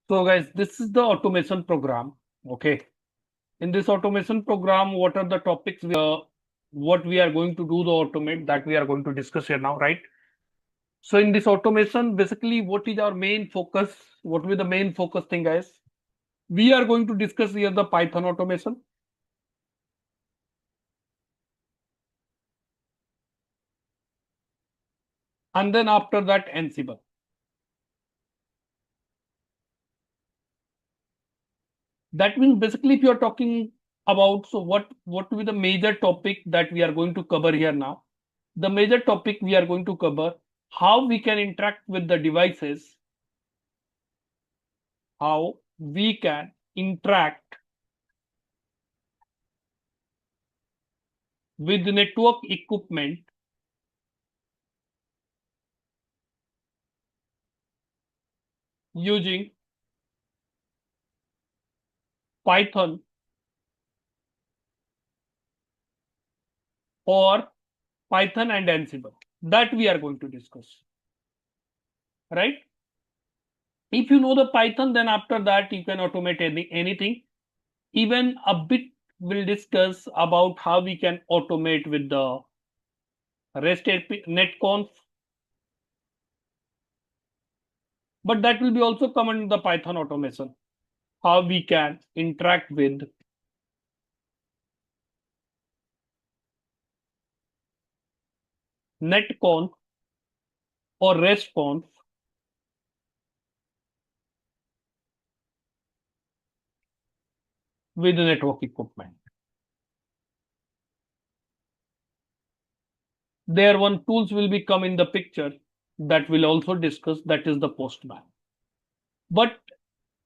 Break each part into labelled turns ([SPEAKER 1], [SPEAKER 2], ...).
[SPEAKER 1] So guys, this is the automation program. Okay. In this automation program, what are the topics what we are going to do the automate that we are going to discuss here now, right? So in this automation, basically what is our main focus? What will be the main focus thing, guys? We are going to discuss here the Python automation. And then after that, Ansible. That means basically if you are talking about, so what will be the major topic that we are going to cover here now? The major topic we are going to cover how we can interact with the devices, how we can interact with the network equipment using Python or Python and Ansible. That we are going to discuss, right? If you know the Python, then after that you can automate anything. Even a bit we'll discuss about how we can automate with the REST API, netconf. But that will be also come in the Python automation. How we can interact with netconf or RESTconf with the network equipment. There one tools will be come in the picture that we'll also discuss, that is the Postman. But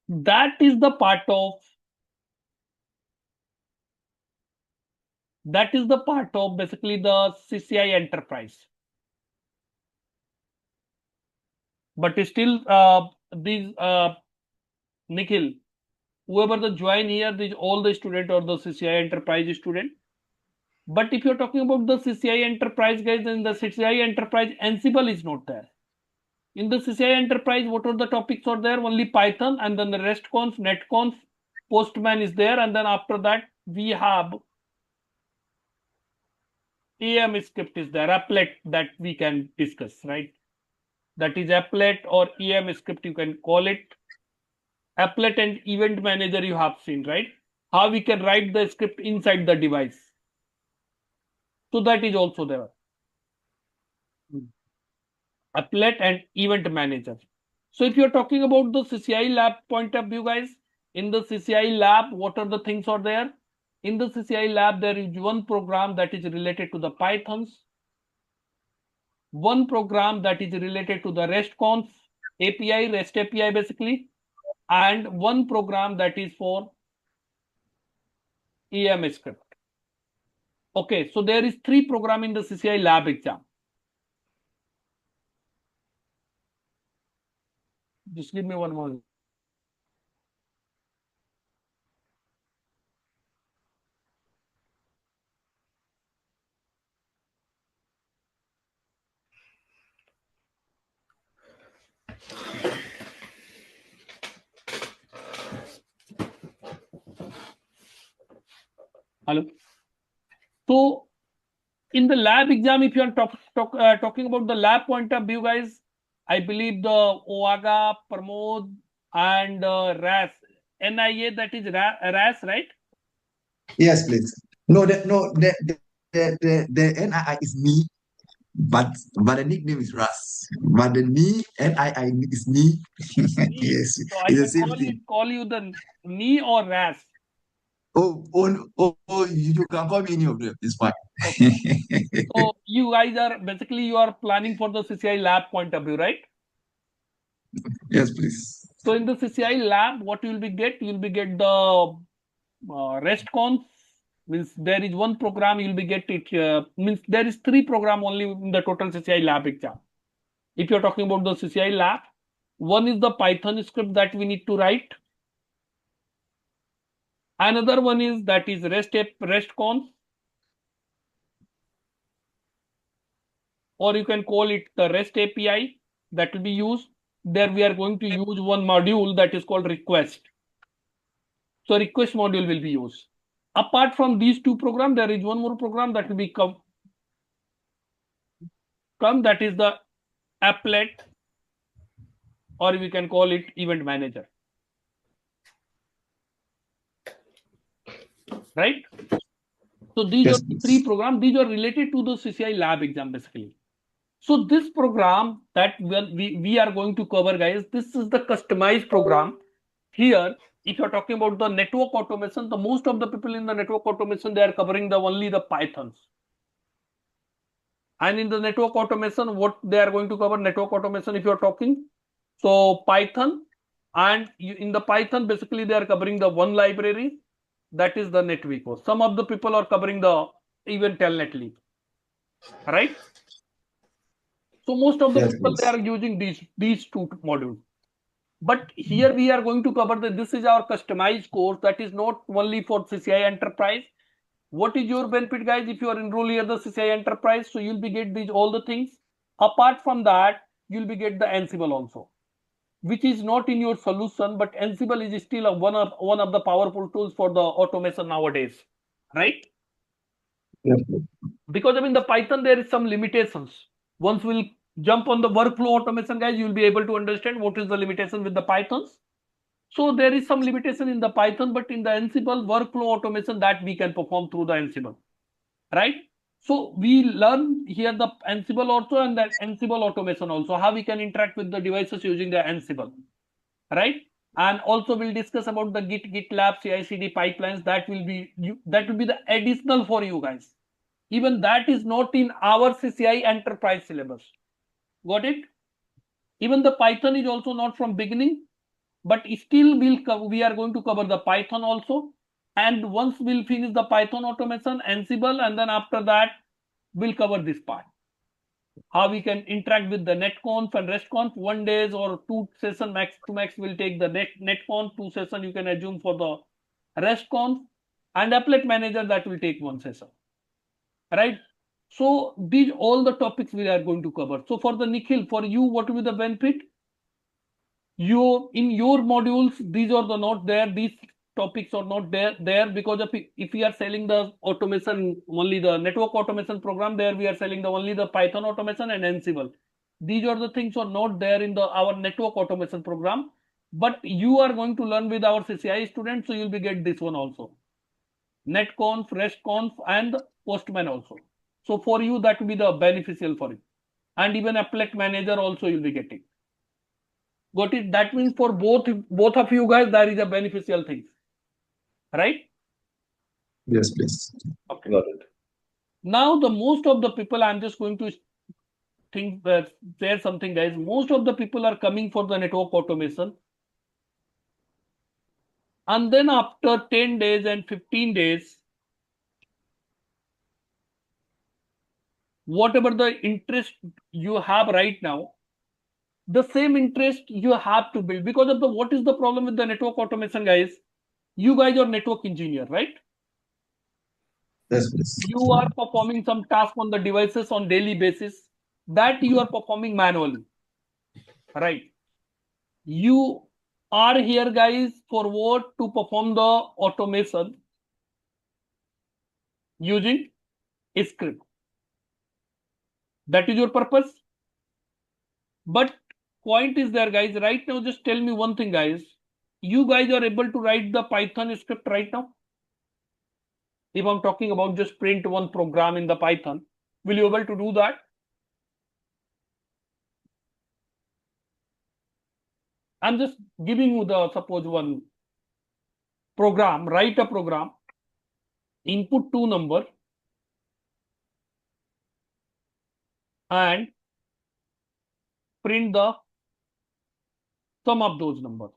[SPEAKER 1] that is the part of basically the CCIE enterprise. But still these Nikhil, whoever the join here, these all the student or the CCIE enterprise student. But if you're talking about the CCIE enterprise guys, then the CCIE enterprise Ansible is not there. In the CCIE enterprise, what are the topics are there? Only Python, and then the RESTconf, netconf, Postman is there, and then after that we have EM script is there, applet that we can discuss, right? That is applet or EM script, you can call it. Applet and event manager you have seen, right? How we can write the script inside the device. So that is also there. Applet and event manager. So if you're talking about the CCIE lab point of view, guys, in the CCIE lab, what are the things are there? In the CCIE lab, there is one program that is related to the Pythons, one program that is related to the RESTconf API, REST API basically, and one program that is for EM script. Okay, so there is 3 program in the CCIE lab exam. Just give me one more. Hello. So in the lab exam, if you are talking about the lab point of view, guys, I believe the OAGA, Pramod, and RAS, NIA, that is RAS, right?
[SPEAKER 2] Yes, please. No, the NII is me, but the nickname is Ras. But the me NII is me.
[SPEAKER 1] Me.
[SPEAKER 2] Yes,
[SPEAKER 1] So I
[SPEAKER 2] it's the
[SPEAKER 1] can
[SPEAKER 2] same thing.
[SPEAKER 1] call you the me or RAS.
[SPEAKER 2] You can call me any of them. It's fine.
[SPEAKER 1] Okay. So you guys are basically you are planning for the CCI lab point of view, right?
[SPEAKER 2] Yes, please.
[SPEAKER 1] So in the CCI lab, what you will be get? You will be get the RESTconf, means there is one program you will be get it, means there is 3 program only in the total CCI lab exam. If you're talking about the CCI lab, one is the Python script that we need to write. Another one is that is RESTconf, or you can call it the REST API that will be used. there we are going to use one module that is called request. So request module will be used. Apart from these two programs, there is one more program that will be come that is the applet, or we can call it event manager. Right? So these
[SPEAKER 2] Yes,
[SPEAKER 1] are
[SPEAKER 2] please.
[SPEAKER 1] three programs. These are related to the CCI lab exam basically. So this program that we are going to cover, guys, this is the customized program. Here, if you're talking about the network automation, the most of the people in the network automation, they are covering the only the Pythons. And in the network automation, what they are going to cover network automation if you're talking. So Python, and in the Python, basically they are covering the one library, that is the NetWeaver. Some of the people are covering the even telnetly, right? So most of the
[SPEAKER 2] Yes,
[SPEAKER 1] people, they
[SPEAKER 2] please.
[SPEAKER 1] are using these two modules. But here we are going to cover that this is our customized course that is not only for CCI Enterprise. What is your benefit, guys, if you are enrolled here the CCI Enterprise? So you'll be get these all the things. Apart from that, you'll be get the Ansible also, which is not in your solution, but Ansible is still one of the powerful tools for the automation nowadays, right?
[SPEAKER 2] Yes, please.
[SPEAKER 1] Because I mean the Python, there is some limitations. Once we'll jump on the workflow automation, guys, you'll be able to understand what is the limitation with the Pythons. So there is some limitation in the Python, but in the Ansible workflow automation that we can perform through the Ansible, right? So we learn here the Ansible also and that Ansible automation also, how we can interact with the devices using the Ansible, right? And also we'll discuss about the GitLab, CI/CD pipelines. That will be the additional for you guys. Even that is not in our CCI enterprise syllabus. Got it? Even the Python is also not from beginning, but still we are going to cover the Python also. And once we'll finish the Python automation, Ansible, and then after that, we'll cover this part. How we can interact with the netconf and restconf. 1 days or 2 session max to max will take the netconf, 2 session you can assume for the restconf, and applet manager that will take 1 session, right? So these all the topics we are going to cover. So for the Nikhil, for you, what will be the benefit? You in your modules, these are the not there. These topics are not there because if we are selling the automation, only the network automation program, there we are selling the only the Python automation and Ansible. These are the things are not there in the our network automation program. But you are going to learn with our CCI students, so you'll be get this one also. Netconf, restconf, and postman also. So for you, that will be the beneficial for you. And even applet manager also you'll be getting. Got it? That means for both of you guys, there is a beneficial thing, right?
[SPEAKER 2] Yes, please.
[SPEAKER 1] Okay.
[SPEAKER 3] Got it.
[SPEAKER 1] Now the most of the people, I'm just going to think that share something, guys. Most of the people are coming for the network automation, and then after 10 days and 15 days, whatever the interest you have right now, the same interest you have to build. Because of the what is the problem with the network automation, guys? You guys are network engineer, right?
[SPEAKER 2] Yes, please.
[SPEAKER 1] You are performing some task on the devices on daily basis that you are performing manually, right? You are here, guys, for what? To perform the automation using a script. That is your purpose. But point is there, guys. Right now, just tell me one thing, guys. You guys are able to write the Python script right now? If I'm talking about just print one program in the Python, will you able to do that? I'm just giving you the suppose one program, write a program, input 2 number, and print the sum of those numbers.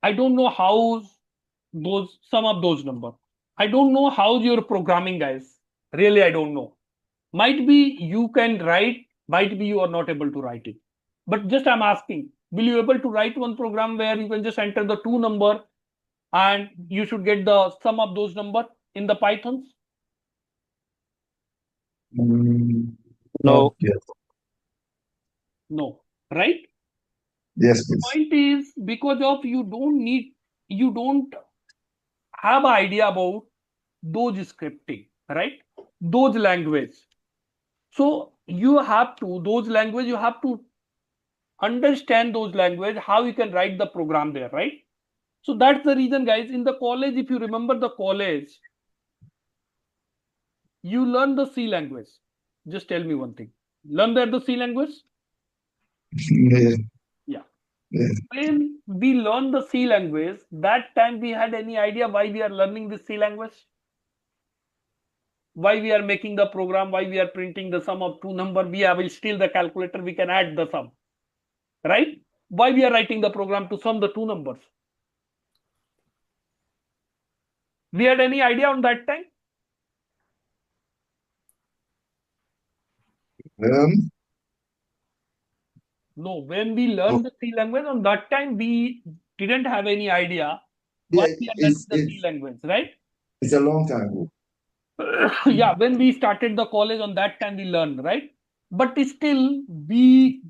[SPEAKER 1] I don't know how those sum of those numbers. I don't know how you're programming, guys. Really, I don't know. Might be you can write, might be you are not able to write it. But just I'm asking, will you able to write one program where you can just enter the 2 number and you should get the sum of those number in the Pythons?
[SPEAKER 2] Mm,
[SPEAKER 3] No.
[SPEAKER 2] not yet.
[SPEAKER 1] No, right?
[SPEAKER 2] Yes, please.
[SPEAKER 1] Point is because of you don't have an idea about those scripting, right? Those language. So you have to those language you have to understand those language how you can write the program there, right? So that's the reason, guys. In the college, if you remember the college, you learn the C language. Just tell me one thing. Learn that the C language?
[SPEAKER 2] Yes,
[SPEAKER 1] Yeah.
[SPEAKER 2] yes.
[SPEAKER 1] When we learn the C language, that time we had any idea why we are learning this C language? Why we are making the program? Why we are printing the sum of two number? We have still the calculator. We can add the sum, right? Why we are writing the program to sum the two numbers? We had any idea on that time?
[SPEAKER 2] Um,
[SPEAKER 1] No. When we
[SPEAKER 2] oh,
[SPEAKER 1] learned the C language, on that time we didn't have any idea why
[SPEAKER 2] yeah,
[SPEAKER 1] we are learning
[SPEAKER 2] it's
[SPEAKER 1] the C
[SPEAKER 2] it's
[SPEAKER 1] language, right?
[SPEAKER 2] it's a long time ago.
[SPEAKER 1] Yeah, when we started the college, on that time we learned, right? But still we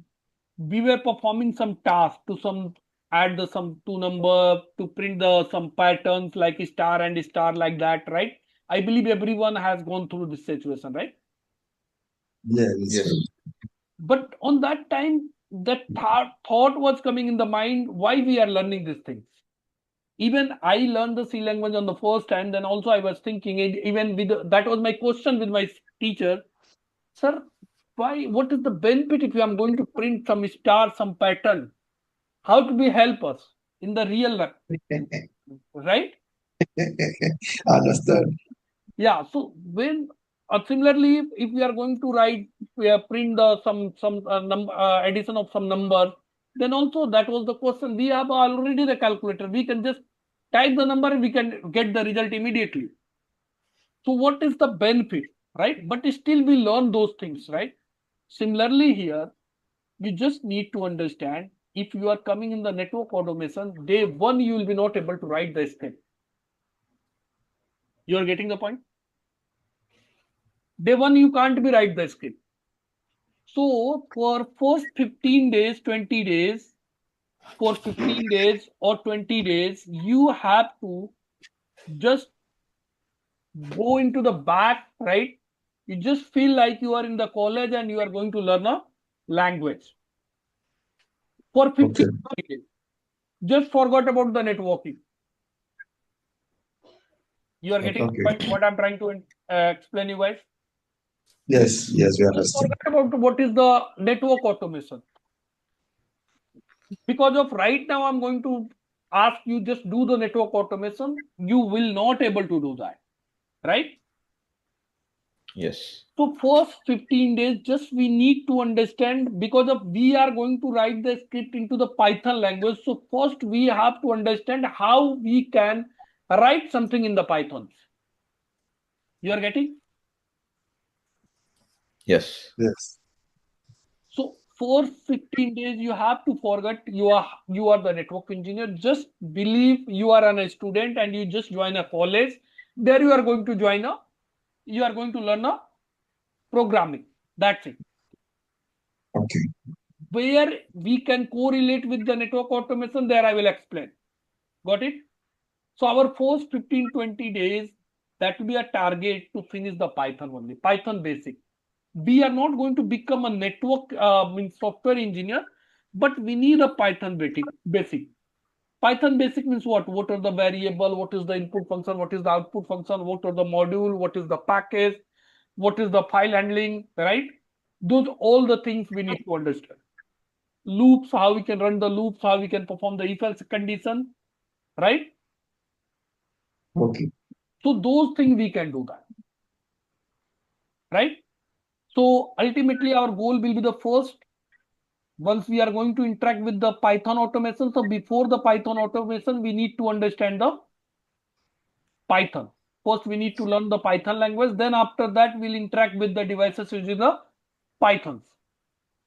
[SPEAKER 1] were performing some task to some add the some two number to print the some patterns like star and star like that, right? I believe everyone has gone through this situation, right?
[SPEAKER 2] Yeah, it's
[SPEAKER 3] Yes.
[SPEAKER 2] true.
[SPEAKER 1] But on that time, that thought was coming in the mind why we are learning these things. Even I learned the C language on the first time. Then also I was thinking, even with that was my question with my teacher, sir, why? What is the benefit if I am going to print some star, some pattern? How to be help us in the real life, right?
[SPEAKER 2] Understand.
[SPEAKER 1] Yeah. So when similarly, if we are going to write, we are print the some addition of some number, then also that was the question. We have already the calculator. We can just type the number and we can get the result immediately. So what is the benefit, right? But still we learn those things, right? Similarly here, you just need to understand if you are coming in the network automation, day one you will be not able to write the script. You are getting the point? Day one you can't be write the script. So for first 15 days, 20 days, for 15 days or 20 days, you have to just go into the back, right? You just feel like you are in the college and you are going to learn a language for 15
[SPEAKER 2] Okay.
[SPEAKER 1] days. Just forgot about the networking. You are getting
[SPEAKER 3] Okay.
[SPEAKER 1] the
[SPEAKER 2] Okay.
[SPEAKER 1] point what I'm trying to explain you guys.
[SPEAKER 2] Yes, yes, we
[SPEAKER 1] Just
[SPEAKER 2] understand.
[SPEAKER 1] forget about what is the network automation. Because of right now, I'm going to ask you just do the network automation. You will not able to do that, right?
[SPEAKER 3] Yes.
[SPEAKER 1] So first 15 days, just we need to understand because of we are going to write the script into the Python language. So first we have to understand how we can write something in the Python. You are getting?
[SPEAKER 3] Yes.
[SPEAKER 2] Yes.
[SPEAKER 1] So for 15 days, you have to forget you are the network engineer. Just believe you are a student and you just join a college. There you are going to you are going to learn a programming. That's it.
[SPEAKER 2] Okay.
[SPEAKER 1] Where we can correlate with the network automation, there I will explain. Got it? So our first 15, 20 days, that will be a target to finish the Python only, Python basic. We are not going to become a network means software engineer, but we need a Python basic. Python basic means what? What are the variable? What is the input function? What is the output function? What are the module? What is the package? What is the file handling? Right? Those all the things we need to understand. Loops, how we can run the loops, how we can perform the if else condition, right?
[SPEAKER 2] Okay.
[SPEAKER 1] So those things we can do that, right? So ultimately our goal will be the first once we are going to interact with the Python automation. So before the Python automation, we need to understand the Python. First, we need to learn the Python language. Then after that, we'll interact with the devices using the Pythons,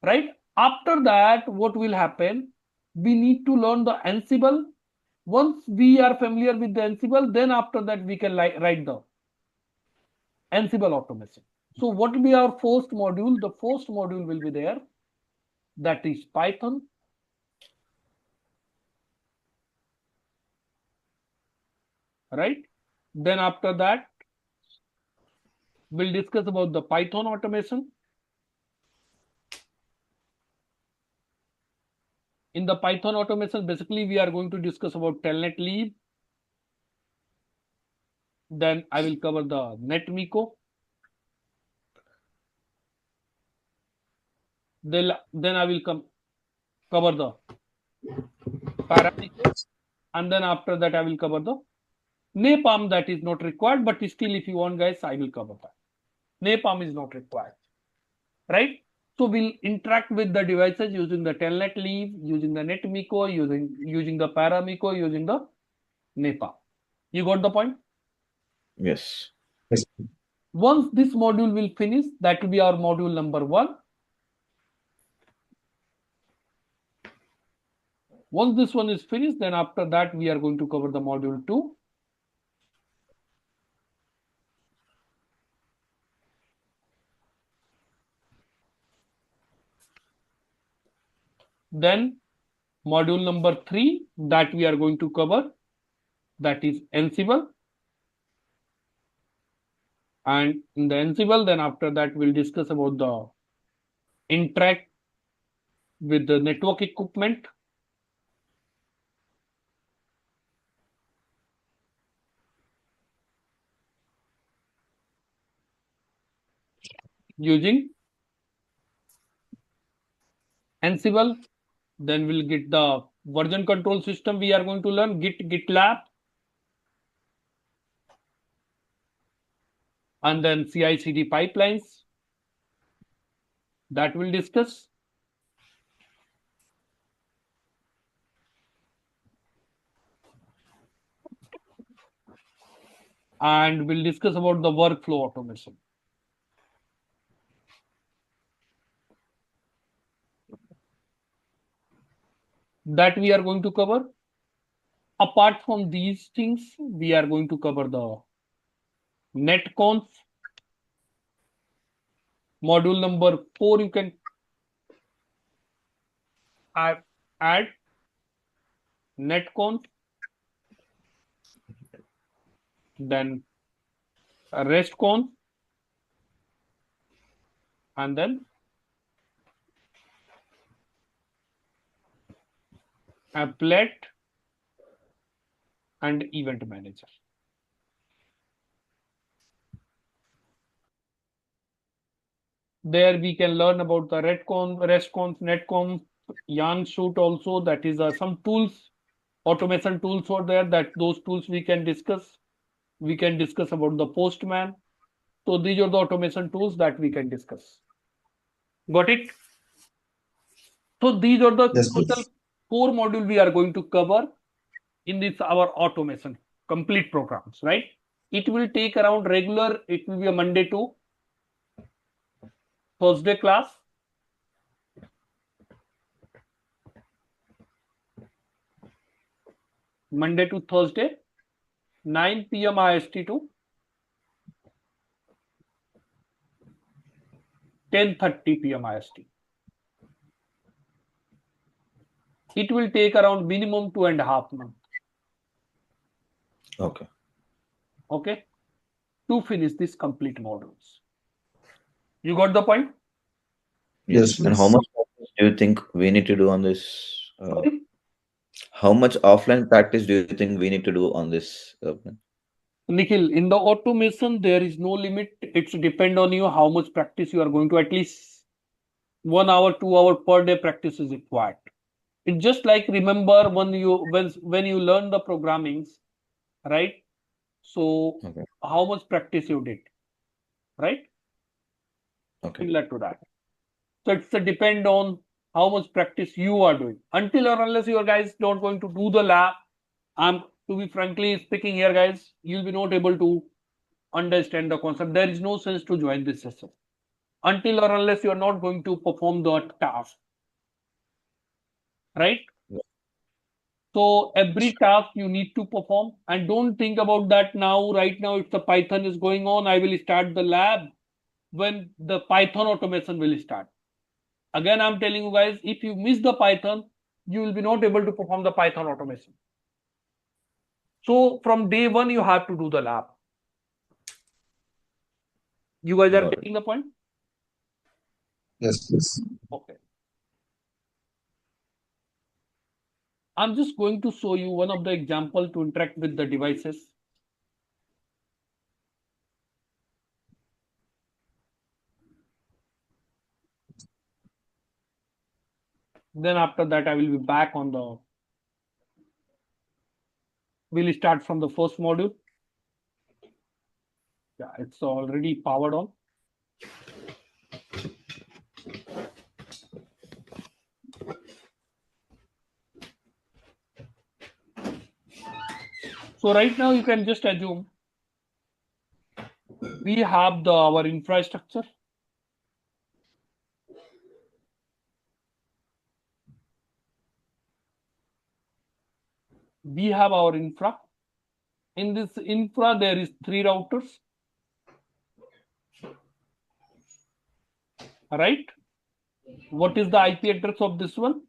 [SPEAKER 1] right? After that, what will happen? We need to learn the Ansible. Once we are familiar with the Ansible, then after that, we can write the Ansible automation. So what will be our first module? The first module will be there. That is Python. right? Then after that, we'll discuss about the Python automation. In the Python automation, basically we are going to discuss about telnet leave. Then I will cover the netmico. Then I will cover the paramico, and then after that I will cover the napalm. That is not required, but still if you want guys, I will cover that. Napalm is not required, right? So we'll interact with the devices using the telnet leave, using the netmico, using the paramico, using the napalm. You got the point?
[SPEAKER 3] Yes.
[SPEAKER 2] Yes.
[SPEAKER 1] Once this module will finish, that will be our module number 1. Once this one is finished, then after that we are going to cover the module 2. Then module number 3 that we are going to cover, that is Ansible. And in the Ansible, then after that we'll discuss about the interact with the network equipment, using Ansible. Then we'll get the version control system. We are going to learn Git, GitLab, and then CI/CD pipelines. That we'll discuss. And we'll discuss about the workflow automation. That we are going to cover. Apart from these things, we are going to cover the netconf. Module number 4, you can add netconf, then restconf, and then applet and event manager. There we can learn about the restconf, netconf, yarn shoot also. That is some tools, automation tools are there. That those tools we can discuss. We can discuss about the postman. So these are the automation tools that we can discuss. Got it? So these are the
[SPEAKER 2] Yes,
[SPEAKER 1] total
[SPEAKER 2] please.
[SPEAKER 1] 4 modules we are going to cover in this our automation complete programs, right? It will take around regular, it will be a Monday to Thursday class. Monday to Thursday, 9 p.m. IST to 10:30 p.m. IST. It will take around minimum 2.5 months.
[SPEAKER 3] Okay.
[SPEAKER 1] Okay. To finish this complete modules. You got the point?
[SPEAKER 2] Yes,
[SPEAKER 3] And how
[SPEAKER 2] please.
[SPEAKER 3] much practice do you think we need to do on this?
[SPEAKER 1] Sorry?
[SPEAKER 3] How much offline practice do you think we need to do on this?
[SPEAKER 1] Nikhil, in the automation, there is no limit. It's depend on you how much practice you are going to. At least 1 hour, 2 hour per day practice is required. It's just like remember when you learn the programmings, right? So
[SPEAKER 3] Okay.
[SPEAKER 1] how much practice you did, right?
[SPEAKER 3] Okay.
[SPEAKER 1] Similar to that. So it's a depend on how much practice you are doing. Until or unless you guys not going to do the lab, I'm to be frankly speaking here, guys, you'll be not able to understand the concept. There is no sense to join this session until or unless you are not going to perform the task, right?
[SPEAKER 3] Yeah.
[SPEAKER 1] So every task you need to perform, and don't think about that now. Right now, if the Python is going on, I will start the lab when the Python automation will start. Again, I'm telling you guys, if you miss the Python, you will be not able to perform the Python automation. So from day one, you have to do the lab. You guys are
[SPEAKER 3] Got it.
[SPEAKER 1] getting the point?
[SPEAKER 2] Yes, please.
[SPEAKER 1] Okay. I'm just going to show you one of the example to interact with the devices. Then after that, I will be back on the, we'll start from the first module. Yeah, it's already powered on. So right now you can just assume we have our infrastructure. We have our infra. In this infra, there is 3 routers. Right? What is the IP address of this one?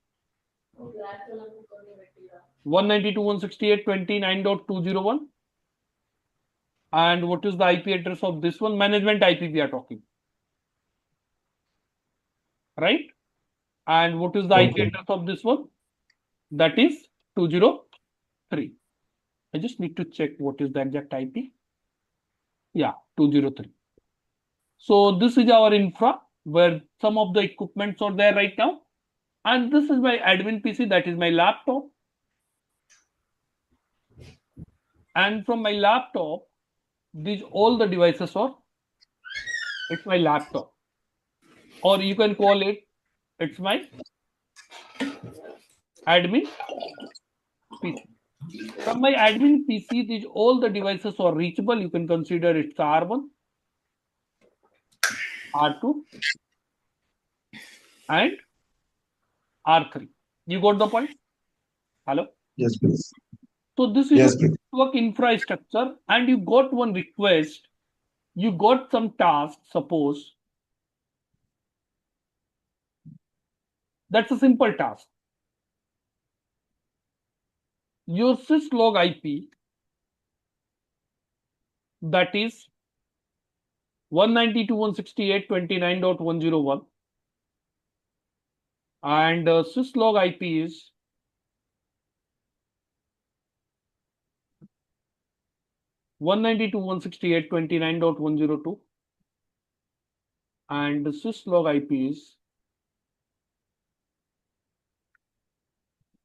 [SPEAKER 1] 192.168.29.201. And what is the IP address of this one? Management IP we are talking. Right? And what is the IP address of this one? That is 203. I just need to check what is the exact IP. Yeah, 203. So this is our infra where some of the equipments are there right now. And this is my admin PC, that is my laptop. And from my laptop, these all the devices are, it's my laptop. Or you can call it, it's my admin PC. From my admin PC, these all the devices are reachable. You can consider it's R1, R2, and R3. You got the point? Hello?
[SPEAKER 2] Yes, please.
[SPEAKER 1] So this is
[SPEAKER 2] Yes,
[SPEAKER 1] your
[SPEAKER 2] please.
[SPEAKER 1] network infrastructure, and you got one request. You got some task, suppose. That's a simple task. Your syslog IP, that is 192.168.29.101, and syslog IP is 192.168.29.102, and the syslog IP is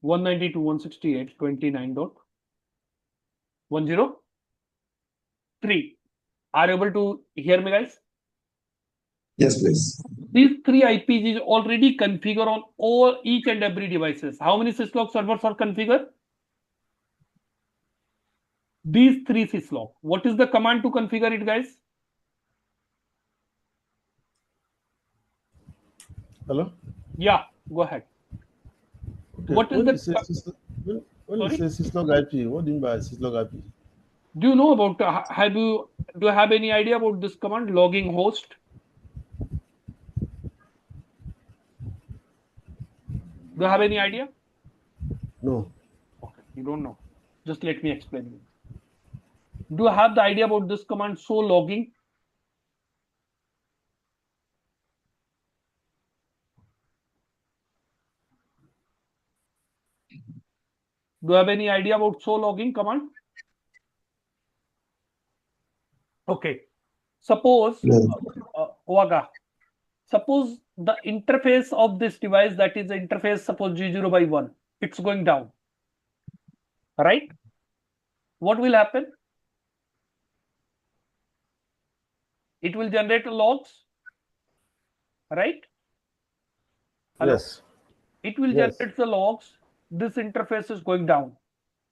[SPEAKER 1] 192.168.29.103. Are you able to hear me, guys?
[SPEAKER 2] Yes, please.
[SPEAKER 1] These 3 IPs is already configured on each and every devices. How many syslog servers are configured? These 3 syslog. What is the command to configure it, guys?
[SPEAKER 4] Hello?
[SPEAKER 1] Yeah, go ahead.
[SPEAKER 4] Okay.
[SPEAKER 1] What is
[SPEAKER 4] When
[SPEAKER 1] the
[SPEAKER 4] you say syslog IP, what do you mean by syslog IP?
[SPEAKER 1] Do you know about do you have any idea about this command, logging host? Do you have any idea?
[SPEAKER 4] No.
[SPEAKER 1] Okay, you don't know. Just let me explain you. Do you have the idea about this command, show logging? Do you have any idea about show logging command? Okay. Suppose, Waga, suppose the interface of this device, that is the interface, suppose G0/1, it's going down. Right? What will happen? It will generate logs. Right? Hello?
[SPEAKER 4] Yes.
[SPEAKER 1] It will
[SPEAKER 4] Yes.
[SPEAKER 1] generate the logs. This interface is going down.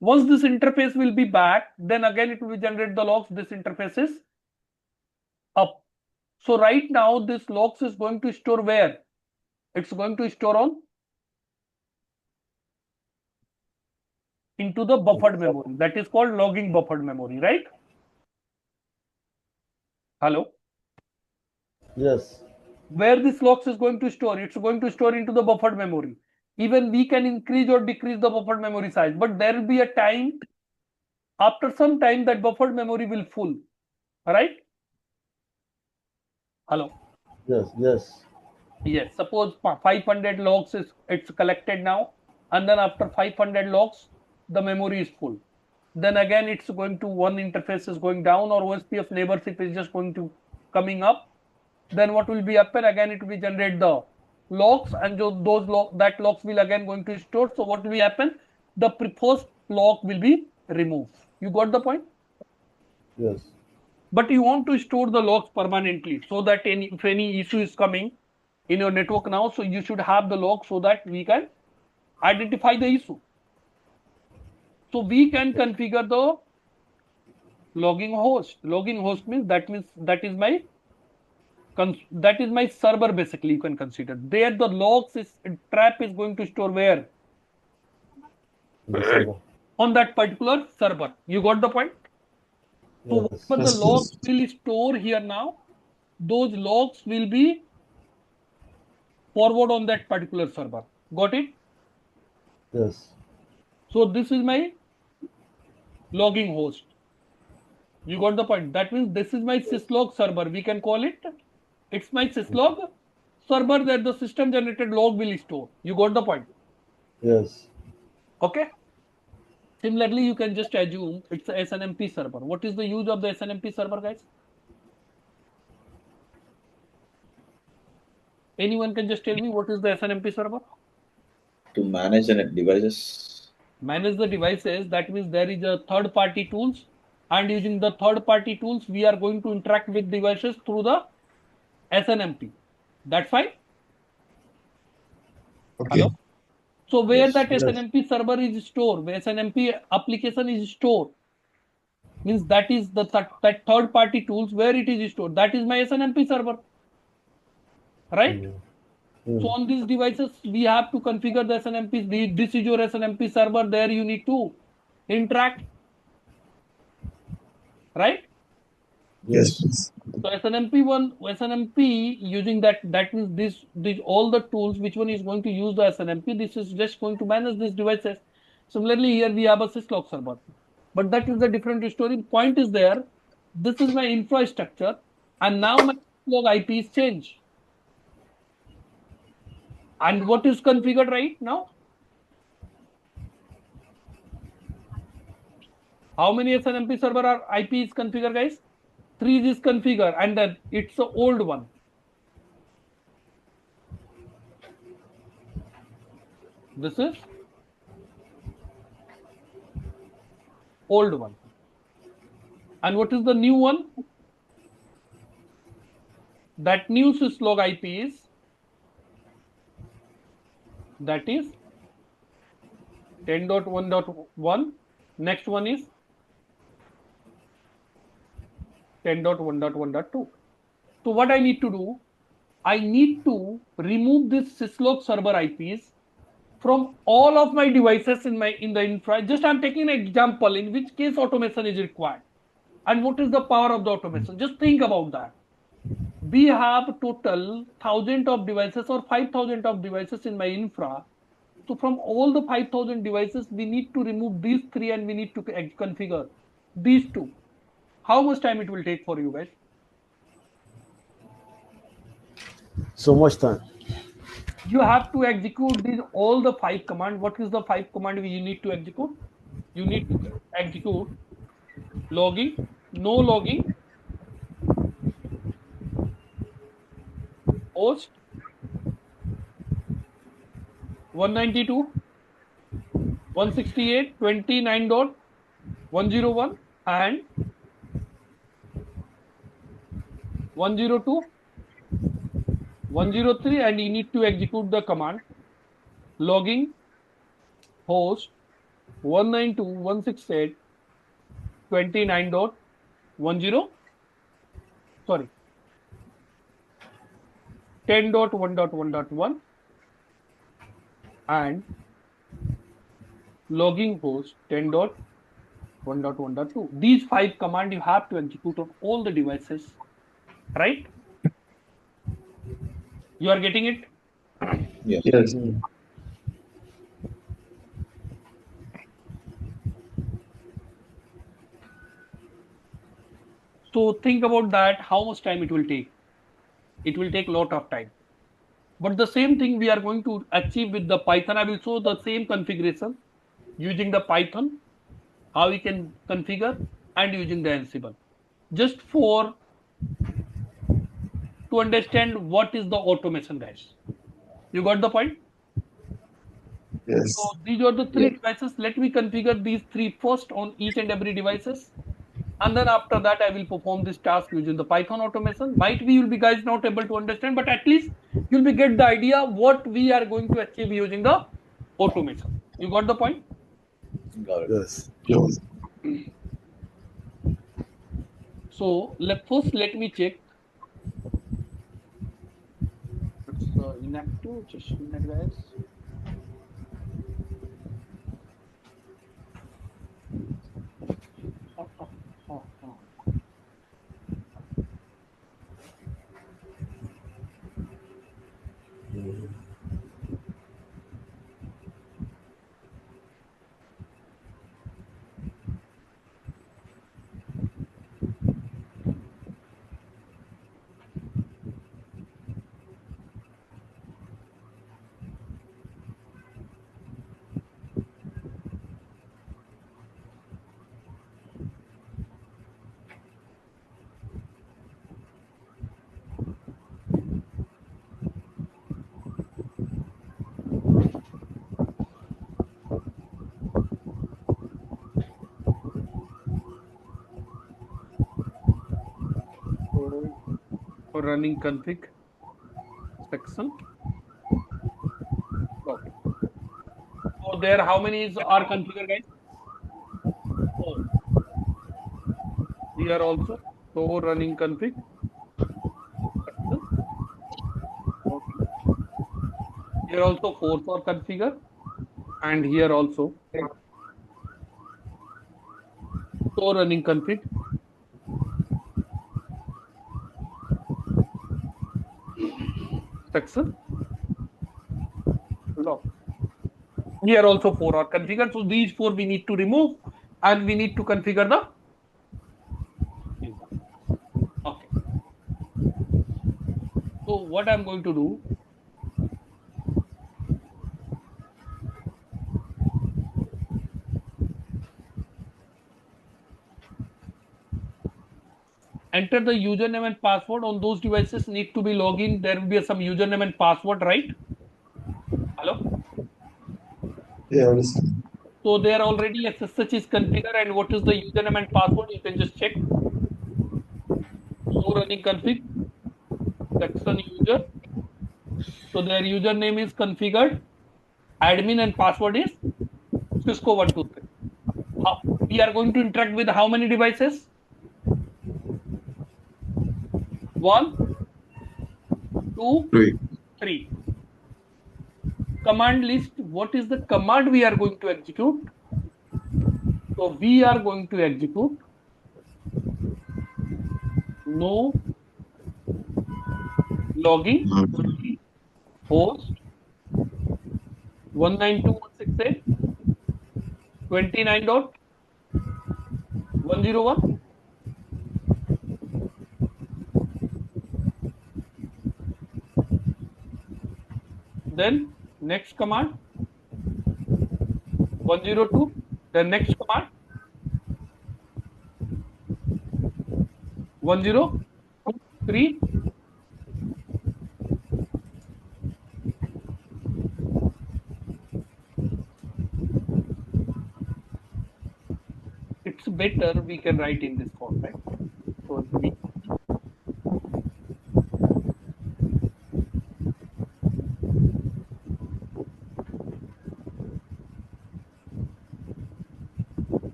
[SPEAKER 1] Once this interface will be back, then again it will generate the logs. This interface is up. So right now this logs is going to store where? It's going to store on into the buffered memory. That is called logging buffered memory, right? Hello?
[SPEAKER 4] Yes.
[SPEAKER 1] Where this logs is going to store? It's going to store into the buffered memory. Even we can increase or decrease the buffered memory size, but there will be a time After some time, that buffered memory will full, right? Hello.
[SPEAKER 4] Yes.
[SPEAKER 1] Yes. Suppose 500 logs is it's collected now, and then after 500 logs, the memory is full. Then again, it's going to one interface is going down, or OSPF neighborship is just going to coming up. Then what will be happen? Again, it will generate the logs, and that logs will again going to store. So what will happen? The first log will be removed. You got the point?
[SPEAKER 4] Yes.
[SPEAKER 1] But you want to store the logs permanently, so that if any issue is coming in your network now, so you should have the log so that we can identify the issue. So we can configure the logging host. Logging host means that is my server. Basically, you can consider there the logs is trap is going to store where
[SPEAKER 4] The server.
[SPEAKER 1] on that particular server. You got the point? So
[SPEAKER 4] Yes.
[SPEAKER 1] whatever the
[SPEAKER 2] Yes,
[SPEAKER 1] logs
[SPEAKER 2] please.
[SPEAKER 1] will store here now, those logs will be forward on that particular server. Got it?
[SPEAKER 4] Yes.
[SPEAKER 1] So this is my logging host. You got the point? That means this is my syslog server. We can call it. It's my syslog server that the system generated log will store. You got the point?
[SPEAKER 4] Yes.
[SPEAKER 1] Okay. Similarly, you can just assume it's a SNMP server. What is the use of the SNMP server, guys? Anyone can just tell me what is the SNMP server?
[SPEAKER 3] To manage the devices.
[SPEAKER 1] Manage the devices. That means there is a third-party tools, and using the third-party tools, we are going to interact with devices through the SNMP. That's fine.
[SPEAKER 2] Okay.
[SPEAKER 1] Hello. So where
[SPEAKER 3] Yes.
[SPEAKER 1] that
[SPEAKER 4] Yes.
[SPEAKER 1] SNMP server is stored, where SNMP application is stored, means that is that third-party tools where it is stored. That is my SNMP server, right? So on these devices, we have to configure the SNMP. This is your SNMP server. There you need to interact, right?
[SPEAKER 2] Yes,
[SPEAKER 4] Yes.
[SPEAKER 2] please.
[SPEAKER 1] So SNMP using that means this all the tools. Which one is going to use the SNMP? This is just going to manage these devices. Similarly, here we have a syslog server, but that is the different story. Point is there. This is my infrastructure, and now my syslog IP is changed. And what is configured right now? How many SNMP server are IP is configured, guys? 3 is configured, and then it's the old one. This is old one. And what is the new one? That new syslog IP is that is 10.1.1. Next one is 10.1.1.2. So what I need to do? I need to remove this syslog server IPs from all of my devices in the infra. Just I'm taking an example in which case automation is required. And what is the power of the automation? Just think about that. We have total 1,000 of devices or 5,000 of devices in my infra. So from all the 5,000 devices, we need to remove these 3 and we need to configure these 2. How much time it will take for you guys?
[SPEAKER 4] So much time.
[SPEAKER 1] You have to execute all the 5 commands. What is the 5 command you need to execute? You need to execute logging, no logging, host 192.168.29.101 and 102, 103, and you need to execute the command logging host 192.168.29.10, sorry, 10.1.1.1 and logging host 10.1.1.2. These 5 commands you have to execute on all the devices, right? You are getting it?
[SPEAKER 3] Yes.
[SPEAKER 2] Yes.
[SPEAKER 1] So think about that, how much time it will take. It will take a lot of time. But the same thing we are going to achieve with the Python. I will show the same configuration using the Python, how we can configure, and using the Ansible. Just for to understand what is the automation, guys. You got the point?
[SPEAKER 2] Yes.
[SPEAKER 1] So these are the three
[SPEAKER 2] Yeah.
[SPEAKER 1] devices. Let me configure these three first on each and every devices. And then after that, I will perform this task using the Python automation. Might be you'll be guys not able to understand, but at least you'll be get the idea what we are going to achieve using the automation. You got the point?
[SPEAKER 3] Got it.
[SPEAKER 4] Yes.
[SPEAKER 2] Yes.
[SPEAKER 1] So let me check. It's inactive. Just a minute, guys. Oh, oh, oh, oh. So for running config section. Okay. So there, how many are configured, guys? Four. Here also. So running config section. Okay. Here also four for configure, and here also. So running config section. Log. Here also four are configured. So these four we need to remove, and we need to configure the user. Okay. So what I'm going to do, enter the username and password on those devices need to be login. There will be some username and password, right? Hello.
[SPEAKER 2] Yeah, I understand.
[SPEAKER 1] So there already SSH is configured, and what is the username and password? You can just check. So running config section user. So their username is configured. Admin and password is Cisco123. We are going to interact with how many devices? 1, 2,
[SPEAKER 2] Great.
[SPEAKER 1] 3. Command list. What is the command we are going to execute? So we are going to execute no logging host 192.168.29.101. Then next command 102. Then next command 103. It's better we can write in this format. So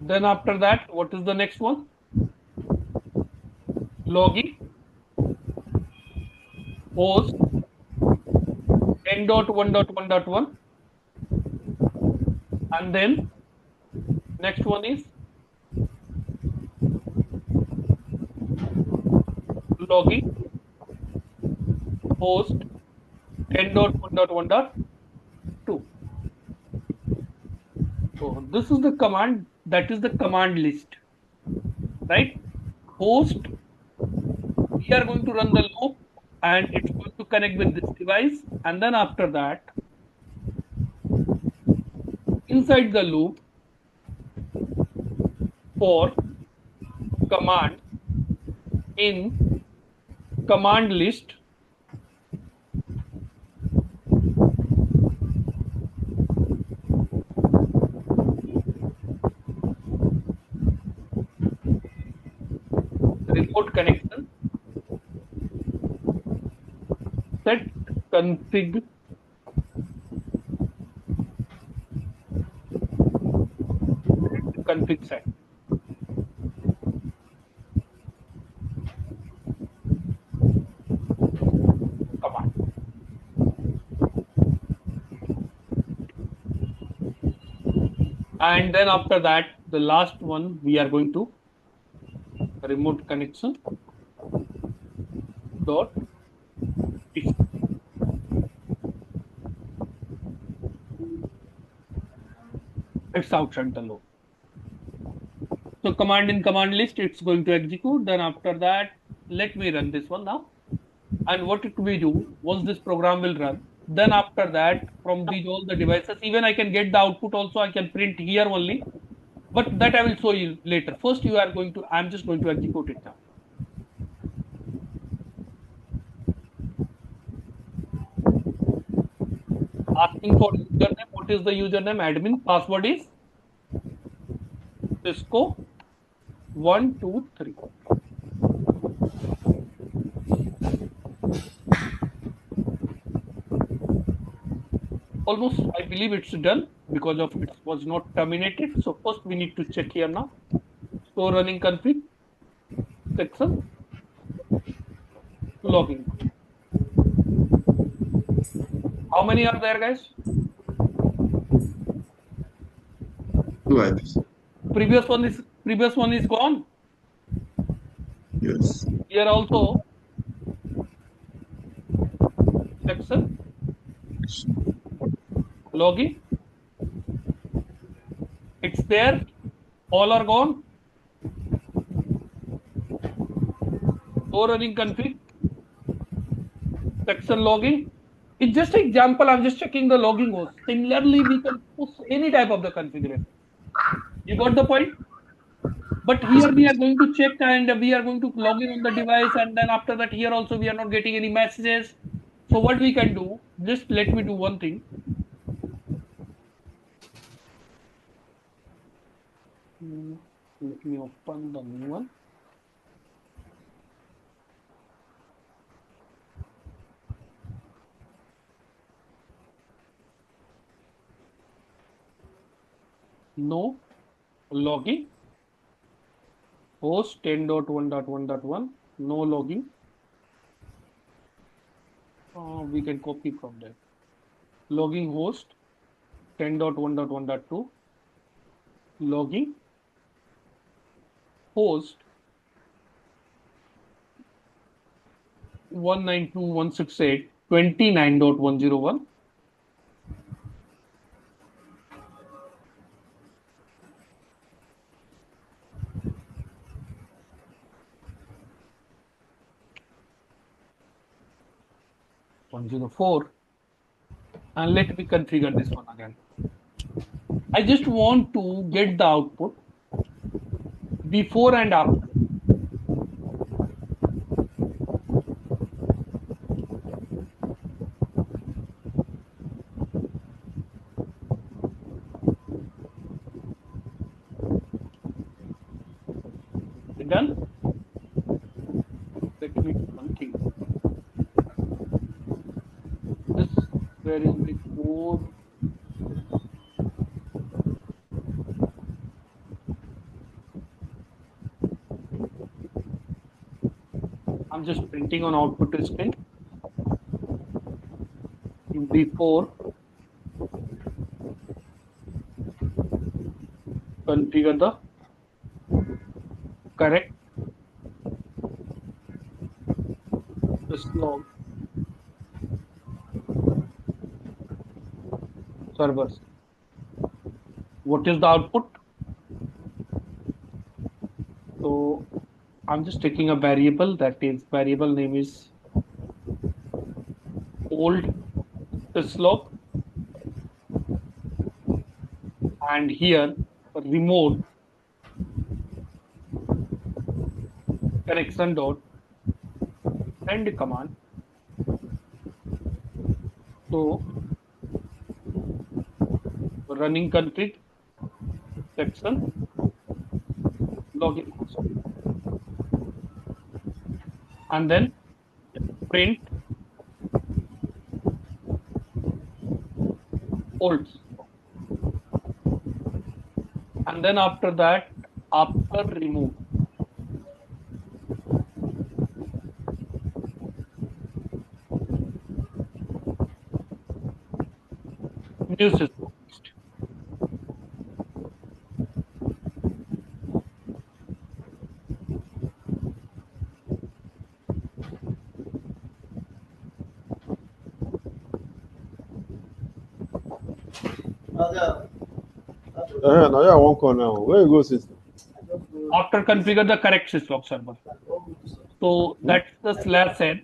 [SPEAKER 1] then after that, what is the next one? Logging host 10.1.1.1, and then next one is logging host 10.1.1.2. So this is the command, that is the command list. right? Host, we are going to run the loop and it's going to connect with this device. And then after that, inside the loop for command in command list, remote connection, set config set command. And then after that, the last one, we are going to remote connection dot it's outside the loop. So command in command list, it's going to execute. Then after that, let me run this one now. And what it will do, once this program will run, then after that, from these all the devices, even I can get the output also, I can print here only. But that I will show you later. First, I'm just going to execute it now. Asking for username. What is the username? Admin. Password is Cisco 123. Almost, I believe it's done because of it was not terminated. So first we need to check here now. So running config section logging. How many are there, guys?
[SPEAKER 2] Two IPs.
[SPEAKER 1] Previous one is gone.
[SPEAKER 2] Yes.
[SPEAKER 1] Here also section logging. It's there. All are gone. So running config section logging. It's just an example. I'm just checking the logging host. Similarly, we can push any type of the configuration. You got the point? But here we are going to check and we are going to log in on the device, and then after that here also we are not getting any messages. So what we can do, just let me do one thing. Let me open the new one. No logging. Host 10.1.1.1. No logging. We can copy from there. Logging host 10.1.1.2. Logging host 192.168.29.101. And let me configure this one again. I just want to get the output before and after. Done? Let me do one thing. This, where is my code? I'm just printing on output screen. Before configure the correct log servers. What is the output? So I'm just taking a variable, that is variable name is old syslog, and here remote connection dot send command. So running config section login console, and then print old, and then after that, after remove new system.
[SPEAKER 4] Now you want call now. Where you go, sister?
[SPEAKER 1] After configure the correct syslog server. So that's the /n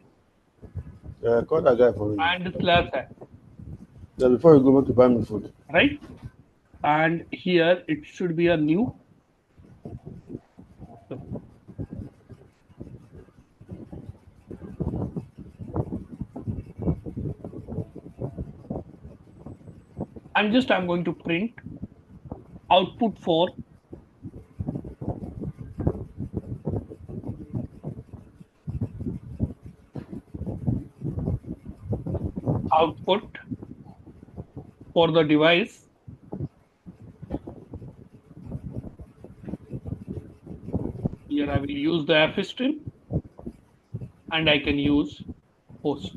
[SPEAKER 4] Call that guy for me.
[SPEAKER 1] and /n,
[SPEAKER 4] Yeah, before you go back to buy me food.
[SPEAKER 1] right? And here it should be a new. I'm going to print output for output for the device here. I will use the f string and I can use host.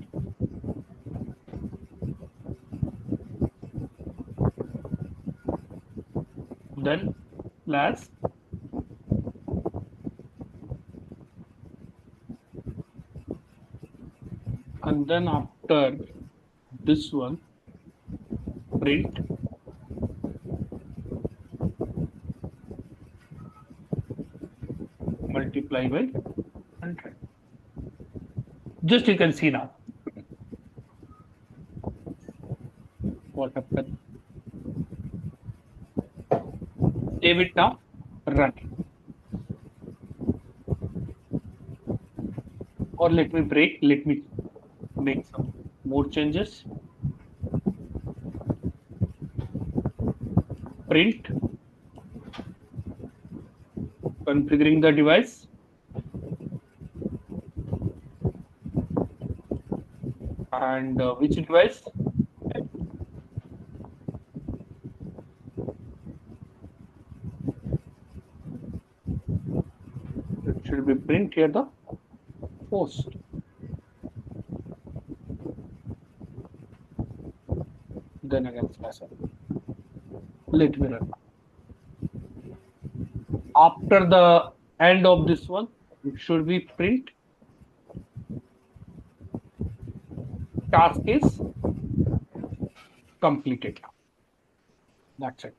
[SPEAKER 1] Then slash and then after this one print multiply by 100. Just you can see now what happened. Save it now, run it. Or let me make some more changes. Print configuring the device, and which device? It should be print here the host. Then again slash n. Let me run. After the end of this one, it should be print task is completed. That's it.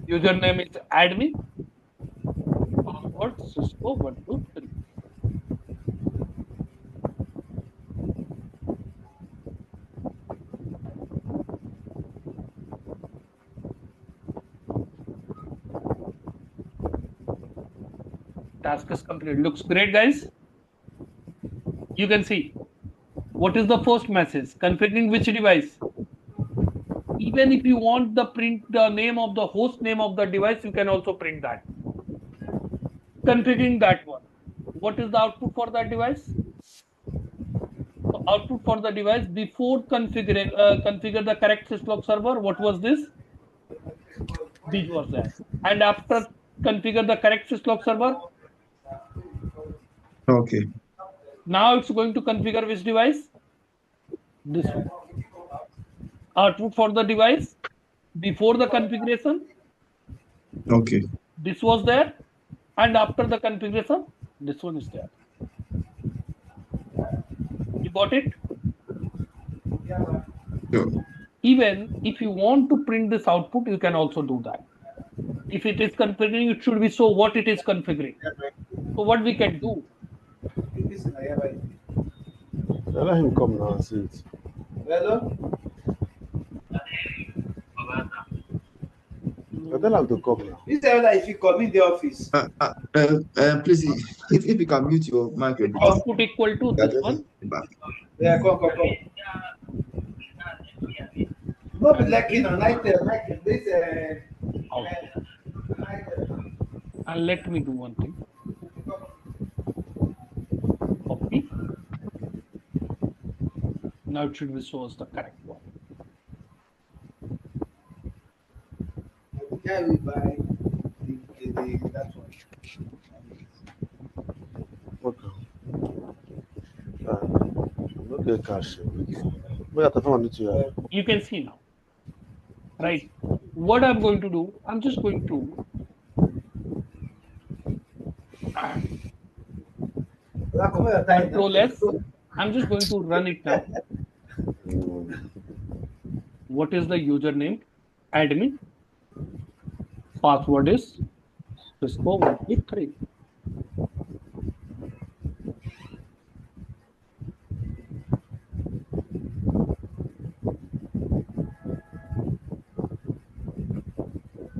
[SPEAKER 1] Username is admin. Password Cisco 123. Task is complete. Looks great, guys. You can see what is the first message, configuring which device. Even if you want the print the name of the host name of the device, you can also print that. Configuring that one. What is the output for that device? So output for the device before configure the correct syslog server. What was this? This was that. And after configure the correct syslog server.
[SPEAKER 2] Okay.
[SPEAKER 1] Now it's going to configure which device? This one. Output for the device before the configuration.
[SPEAKER 2] Okay.
[SPEAKER 1] This was there, and after the configuration, this one is there. You got it?
[SPEAKER 2] Sure.
[SPEAKER 1] Even if you want to print this output, you can also do that. If it is configuring, it should be show what it is configuring. So what we can do?
[SPEAKER 4] Let him come now and see it. I tell him to come now.
[SPEAKER 5] You tell that if you come in the office.
[SPEAKER 2] Please, if you can mute your mic a bit.
[SPEAKER 1] Output equal to this one.
[SPEAKER 5] Yeah, come. Not be like on night this
[SPEAKER 1] and let me do one thing. Copy. Now it should be show us the correct one.
[SPEAKER 5] carry by that one.
[SPEAKER 4] Okay. Okay, cash. Wait, I found it here.
[SPEAKER 1] You can see now. Right. What I'm going to do, I'm just going to Control S. I'm just going to run it now. What is the username? Admin. Password is Cisco 123.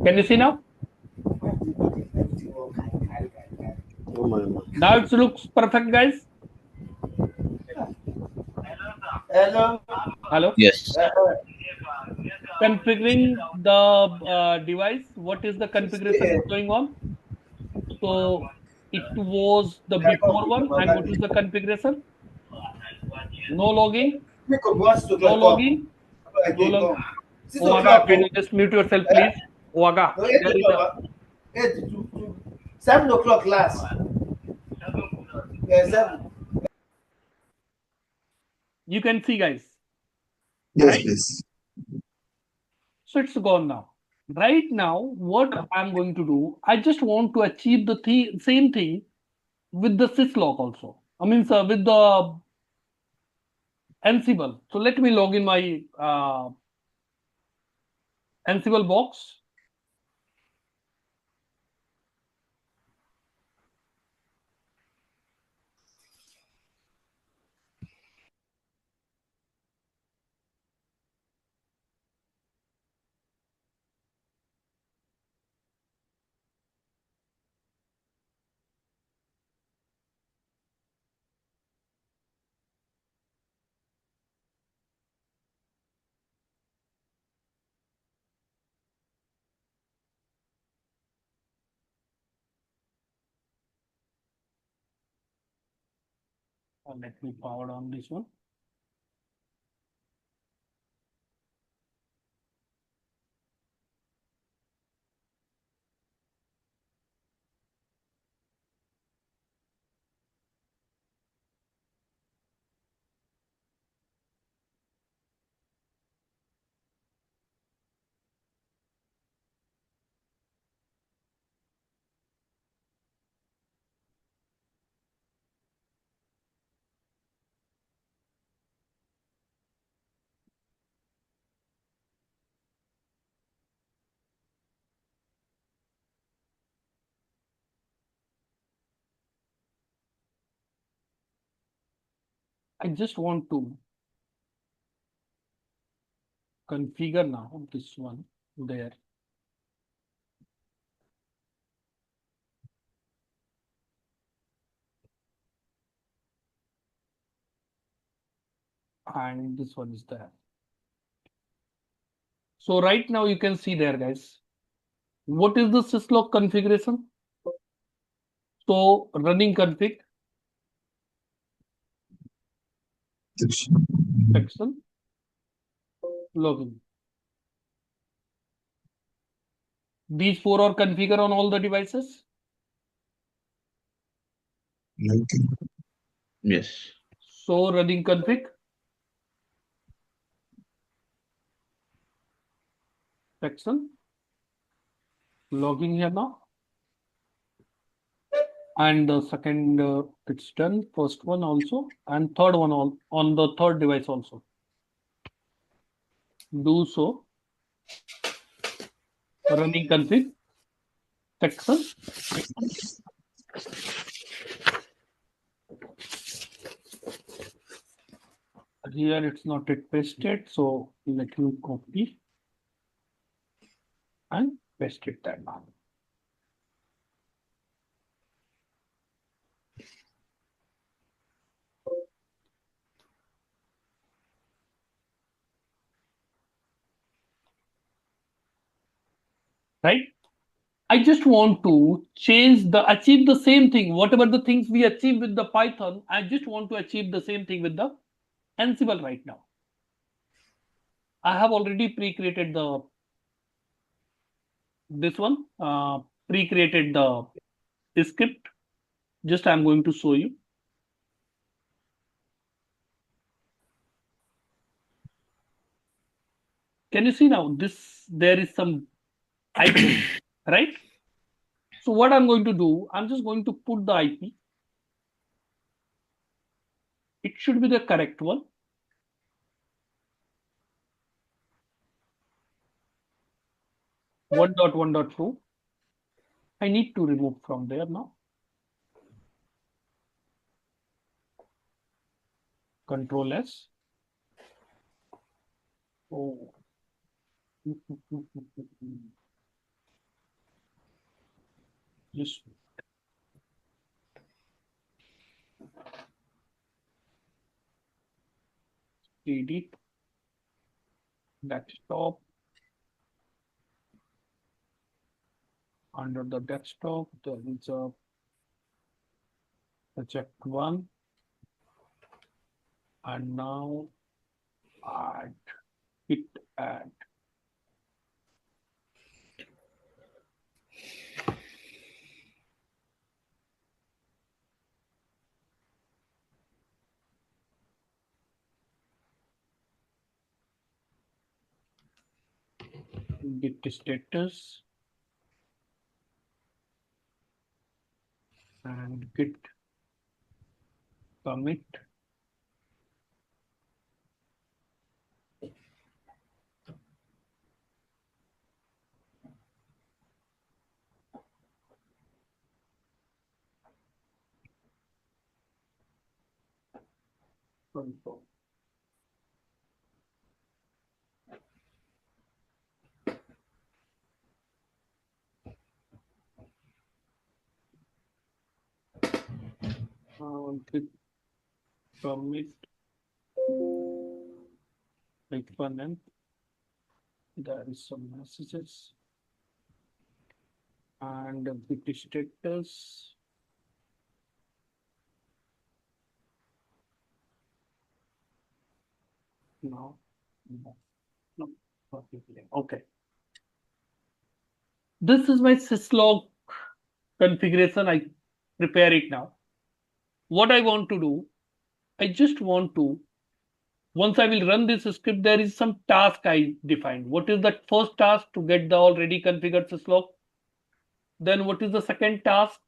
[SPEAKER 1] Can you see now?
[SPEAKER 4] Oh my.
[SPEAKER 1] Now it looks perfect, guys.
[SPEAKER 5] Hello.
[SPEAKER 1] Hello.
[SPEAKER 3] Yes.
[SPEAKER 1] Configuring the device. What is the configuration going on? So it was the before one, and what is the configuration? No logging. No logging. No log. Oaga, can you just mute yourself, please? Oaga.
[SPEAKER 5] 7 o'clock last. Yeah, 7.
[SPEAKER 1] You can see, guys.
[SPEAKER 2] Yes,
[SPEAKER 1] Right?
[SPEAKER 2] please.
[SPEAKER 1] So it's gone now. Right now, what I'm going to do, I just want to achieve the same thing with the syslog also. I mean, sir, with the Ansible. So let me log in my Ansible box. Let me power on this one. I just want to configure now this one there. And this one is there. So right now you can see there, guys. What is the syslog configuration? So running config section login. These 4 are configured on all the devices.
[SPEAKER 2] Okay.
[SPEAKER 3] Yes.
[SPEAKER 1] So running config section logging here now. And the second it's done, first one also, and third one on the third device also. do so. Running config section. Here it's not yet pasted, so let me copy and paste it there now. Right? I just want to achieve the same thing. Whatever the things we achieve with the Python, I just want to achieve the same thing with the Ansible right now. I have already pre-created pre-created the script. Just I'm going to show you. Can you see now? There is some IP, right? So what I'm going to do, I'm just going to put the IP. It should be the correct one. 1.1.2. I need to remove from there now. Control S. Oh. Just edit desktop. Under the desktop, there is a project one. And now hit add. Git status and git commit. Control. Git commit Python and there is some messages and git status. No. Okay. This is my syslog configuration. I prepare it now. What I want to do, I just want to, once I will run this script, there is some task I defined. What is that first task? To get the already configured syslog. Then what is the second task?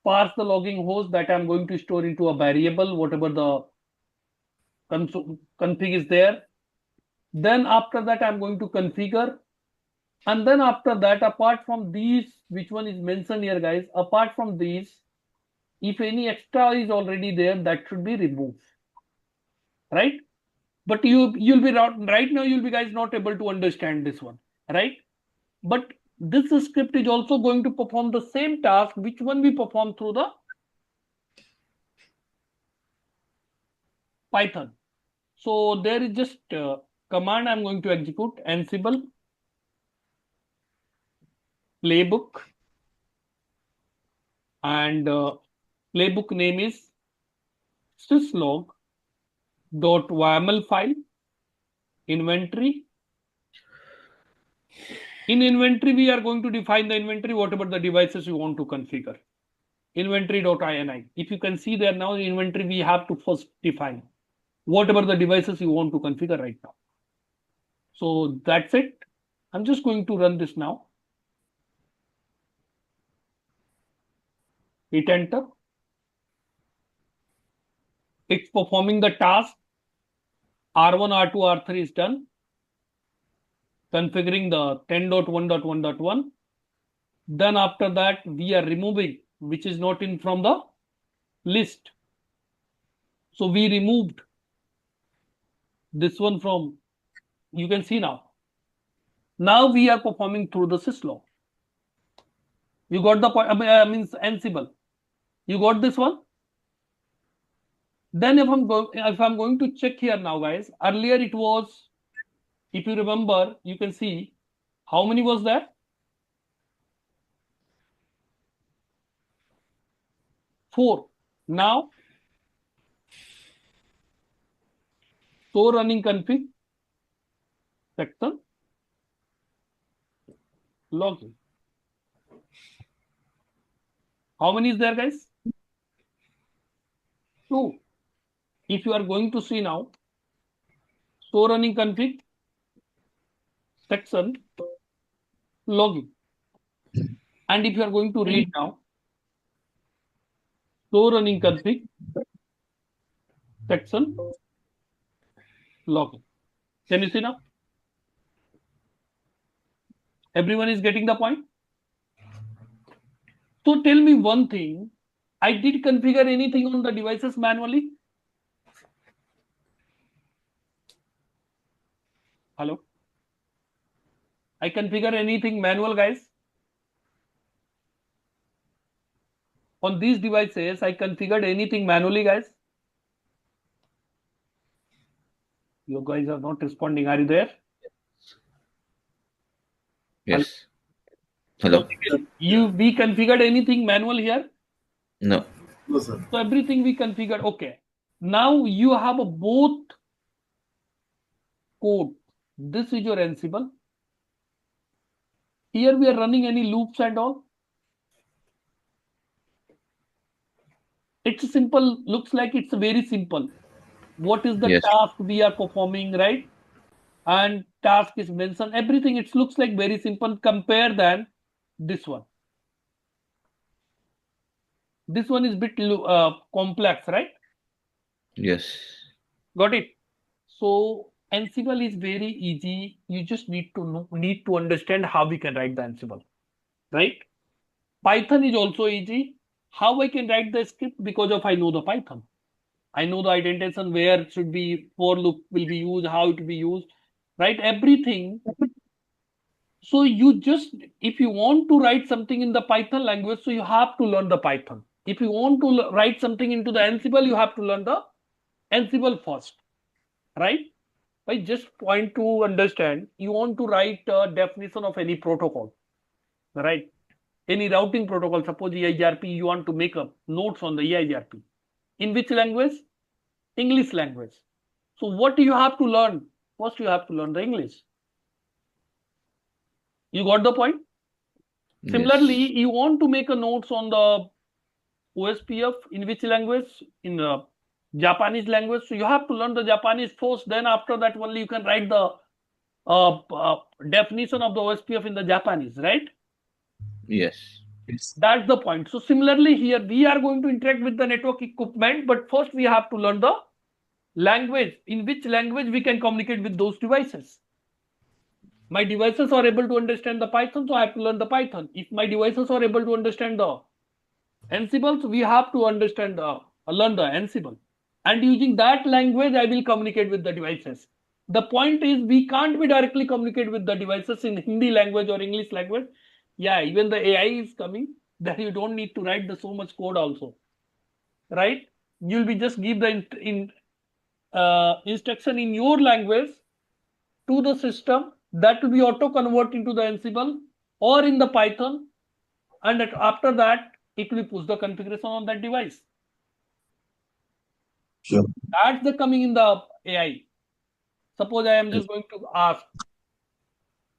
[SPEAKER 1] Parse the logging host that I'm going to store into a variable, whatever the config is there. Then after that, I'm going to configure. And then after that, apart from these, which one is mentioned here, guys, apart from these, if any extra is already there, that should be removed. Right? But you'll be right now, you'll be guys not able to understand this one, right? But this script is also going to perform the same task, which one we perform through the Python. So there is just a command I'm going to execute, Ansible playbook, and playbook name is syslog.yml file inventory. In inventory, we are going to define the inventory, whatever the devices you want to configure. Inventory.ini. If you can see there now, the inventory, we have to first define whatever the devices you want to configure right now. So that's it. I'm just going to run this now. Hit enter. It's performing the task. R1, R2, R3 is done. configuring the 10.1.1.1. Then after that, we are removing which is not in from the list. So we removed this one from, you can see now. Now we are performing through the syslog. You got the point, means Ansible. You got this one? Then if I'm going to check here now, guys, earlier it was, if you remember, you can see how many was there? 4. Now, so running config section login. How many is there, guys? 2. If you are going to see now, so running config section login. And if you are going to read now, so running config section login. Can you see now? Everyone is getting the point? So tell me one thing. I did configure anything on the devices manually? Hello? I configure anything manual, guys? On these devices, I configured anything manually, guys? You guys are not responding. Are you there?
[SPEAKER 3] Yes. Hello.
[SPEAKER 1] We configured anything manual here?
[SPEAKER 3] No.
[SPEAKER 4] No, sir.
[SPEAKER 1] So everything we configured. Okay. Now you have a both code. This is your Ansible. Here we are running any loops and all. It's simple. Looks like it's very simple. What is the
[SPEAKER 3] Yes.
[SPEAKER 1] task we are performing, right? And task is mentioned. Everything. It looks like very simple. Compare than this one. This one is bit complex, right?
[SPEAKER 3] Yes.
[SPEAKER 1] Got it. So Ansible is very easy. You just need to understand how we can write the Ansible, right? Python is also easy. How I can write the script? Because of I know the Python. I know the identification where should be for loop will be used, how it will be used, right? Everything. So you just, if you want to write something in the Python language, so you have to learn the Python. If you want to write something into the Ansible, you have to learn the Ansible first, right? I just point to understand, you want to write a definition of any protocol, right? Any routing protocol, suppose EIGRP, you want to make up notes on the EIGRP. In which language? English language. So what do you have to learn? First, you have to learn the English. You got the point?
[SPEAKER 3] Yes.
[SPEAKER 1] Similarly, you want to make a notes on the OSPF in which language? In Japanese language. So you have to learn the Japanese first. Then after that only you can write the definition of the OSPF in the Japanese, right?
[SPEAKER 3] Yes.
[SPEAKER 1] That's the point. So similarly here we are going to interact with the network equipment, but first we have to learn the language. In which language we can communicate with those devices. My devices are able to understand the Python, so I have to learn the Python. If my devices are able to understand the Ansible, so we have to understand learn the Ansible. And using that language, I will communicate with the devices. The point is, we can't be directly communicate with the devices in Hindi language or English language. Yeah, even the AI is coming, that you don't need to write the so much code also, right? You'll be just give the instruction in your language to the system, that will be auto convert into the Ansible or in the Python, and after that it will push the configuration on that device.
[SPEAKER 2] Sure.
[SPEAKER 1] That's the coming in the AI. Suppose I am just going to ask,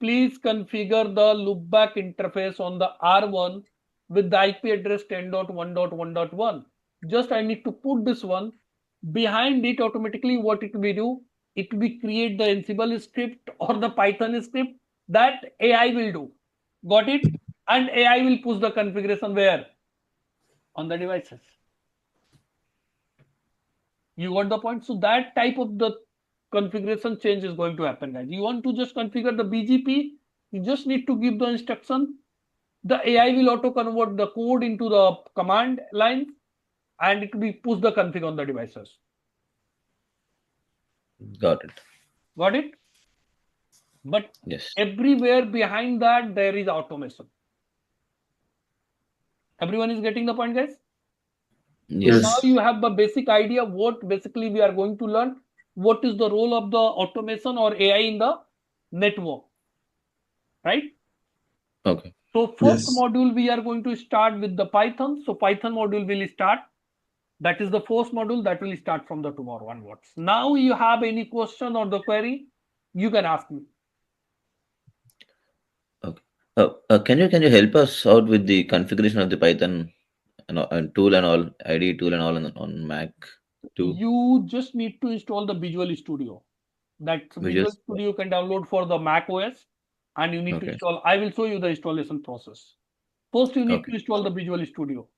[SPEAKER 1] please configure the loopback interface on the R1 with the IP address 10.1.1.1. Just I need to put this one. Behind it, automatically what it will do, it will create the Ansible script or the Python script that AI will do. Got it? And AI will push the configuration where? On the devices. You got the point? So that type of the configuration change is going to happen, guys. You want to just configure the BGP, you just need to give the instruction. The AI will auto convert the code into the command line, and it will push the config on the devices.
[SPEAKER 3] Got it.
[SPEAKER 1] Got it? But
[SPEAKER 3] Yes.
[SPEAKER 1] everywhere behind that, there is automation. Everyone is getting the point, guys?
[SPEAKER 3] Yes.
[SPEAKER 1] So now you have the basic idea what basically we are going to learn. What is the role of the automation or AI in the network, right?
[SPEAKER 3] Okay.
[SPEAKER 1] So first
[SPEAKER 2] Yes.
[SPEAKER 1] module we are going to start with the Python. So Python module will start. That is the first module that will start from the tomorrow onwards. Now you have any question or the query, you can ask me.
[SPEAKER 3] Okay. Can you help us out with the configuration of the Python and tool and all, IDE tool and all on Mac too?
[SPEAKER 1] You just need to install the Visual Studio. That Visual Studio you can download for the Mac OS, and you need to
[SPEAKER 3] Okay.
[SPEAKER 1] install. I will show you the installation process. First, you need
[SPEAKER 3] Okay.
[SPEAKER 1] to install the Visual Studio.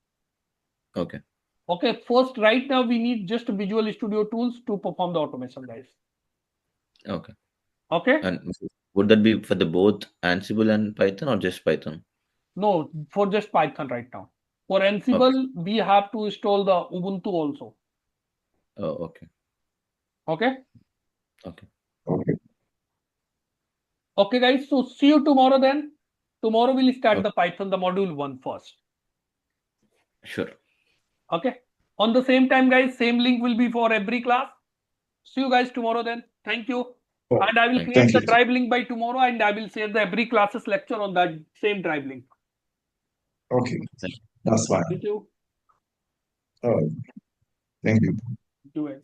[SPEAKER 3] Okay.
[SPEAKER 1] Okay, first, right now we need just Visual Studio tools to perform the automation, guys.
[SPEAKER 3] Okay.
[SPEAKER 1] Okay.
[SPEAKER 3] And would that be for the both Ansible and Python or just Python?
[SPEAKER 1] No, for just Python right now. For Ansible, we have to install the Ubuntu also.
[SPEAKER 3] Oh, okay.
[SPEAKER 1] Okay.
[SPEAKER 3] Okay.
[SPEAKER 2] Okay.
[SPEAKER 1] Okay, guys. So see you tomorrow then. Tomorrow we'll start
[SPEAKER 3] Okay.
[SPEAKER 1] the Python, the module 1 first.
[SPEAKER 3] Sure.
[SPEAKER 1] Okay. On the same time, guys, same link will be for every class. See you guys tomorrow then. Thank you.
[SPEAKER 2] Oh,
[SPEAKER 1] And I will
[SPEAKER 3] thank
[SPEAKER 1] create
[SPEAKER 2] you.
[SPEAKER 1] the drive link by tomorrow, and I will share the every classes lecture on that same drive link.
[SPEAKER 2] Okay.
[SPEAKER 3] Thank
[SPEAKER 2] That's fine.
[SPEAKER 1] Thank you.
[SPEAKER 2] All right. Thank you.
[SPEAKER 1] You guys.